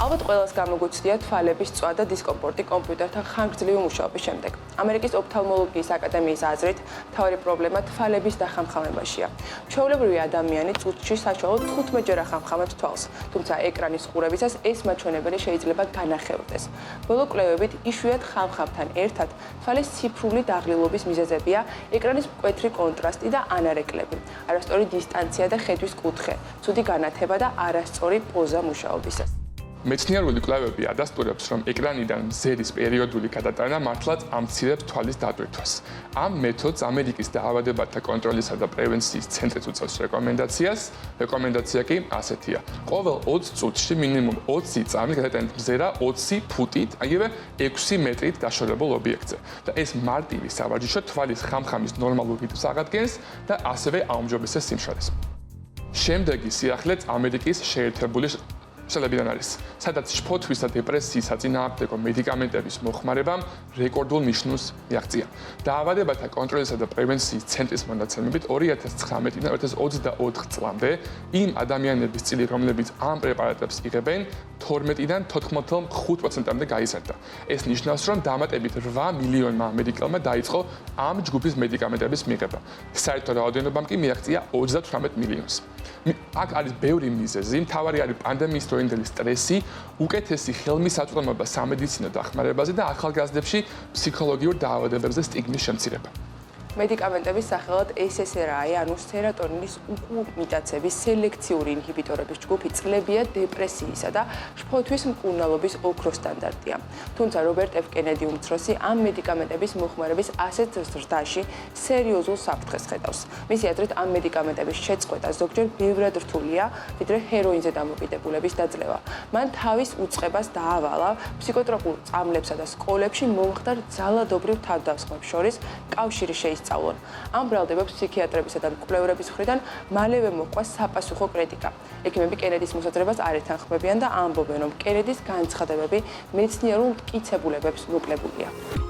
ალბათ ყველას გამოგვიცდია თვალების წვა და დისკომფორტი კომპიუტერთან ხანგრძლივი მუშაობის შემდეგ. ამერიკის ოფთალმოლოგიის აკადემიის აზრით, მთავარი პრობლემა თვალების დახამხამებაშია. ჩვეულებრივი ადამიანი წუთში საშუალოდ 15 ჯერ ახამხამებს თვალს, თუმცა ეკრანის ყურებისას ეს მაჩვენებელი შეიძლება განახევრდეს. ბოლო კვლევებით იშვიათ ხამხამთან ერთად თვალის ციფრული დაღლილობის მიზეზებია ეკრანის მკვეთრი კონტრასტი და ანარეკლები, არასწორი დისტანცია და ხედვის კუთხე, ცუდი განათება და არასწორი პოზა მუშაობისას. მეცნიერული კვლევები ადასტურებს, რომ ეკრანიდან მზერის პერიოდული გადატანა მართლაც ამცირებს თვალის დატვირთვას. ამ მეთოდს ამერიკის დაავადებათა კონტროლისა და პრევენციის ცენტრიც უწევს რეკომენდაციას. რეკომენდაცია კი ასეთია: ყოველ 20 წუთში მინიმუმ 20 წამით გადატანეთ მზერა 20 ფუტით, აგივე 6 მეტრით დაშორებულ ობიექტზე. და ეს მარტივი სავარჯიშო თვალის ხამხამის ნორმალურ რიტმს აღადგენს და ასევე აუმჯობესებს სიმშრალეს. შემდეგი სიახლეც ამერიკის შეერთებული შტატებიდან არის, სადაც შფოთვის და დეპრესიის საწინააღმდეგო მედიკამენტების მოხმარებამ რეკორდულ ნიშნულს მიაღწია. დაავადებათა კონტროლისა და პრევენციის ცენტრის მონაცემებით 2019-დან 2024 წლამდე იმ ადამიანების წილი, რომლებიც ამ პრეპარატებს იღებენ, 12-დან 95%-მდე გაიზარდა. ეს ნიშნავს, რომ დამატებით 8 მილიონმა ამერიკელმა დაიწყო ამ ჯგუფის მედიკამენტების მიღება. საერთო რაოდენობამ კი მიაღწია 38 მილიონს. აქ არის ბევრი მიზეზი, მთავარი არის პანდემიის დროინდელი სტრესი, უკეთესი ხელმისაწვდომობა სამედიცინო დახმარებაზე და ახალგაზრდებში ფსიქოლოგიურ დაავადებებზე სტიგმის შემცირება. მედიკამენტების სახელად SSRI, ანუ სეროტონინის უკუპიტაცების სელექციური ინჰიბიტორების ჯგუფი წლებია დეპრესიისა და შფოთვის მკურნალობის ოქროს სტანდარტია. თუმცა რობერტ F. კენედი უმცროსი ამ მედიკამენტების მოხმარების ასეთ ზრდაში სერიოზულ საფრთხეს ხედავს. მისი აზრით, ამ მედიკამენტების შეწყვეტა ზოგჯერ ბევრად რთულია, ვიდრე ჰეროინზე დამოკიდებულების დაძლევა. მან თავის უწყებას დაავალა ფსიქოტროპულ წამლებსა და სკოლებში მომხდარ ძალადობრივ თავდასხმებს შორის კავშირი შეისწავლონ. ამ ბრალდებებს ფსიქიატრებისა და მკვლევრების მხრიდან მალევე მოჰყვა საპასუხო კრიტიკა. ექიმები კენედის მოსაზრებას არ ეთანხმებიან და ამბობენ, რომ კენედის განცხადებები მეცნიერულ მტკიცებულებებს მოკლებულია.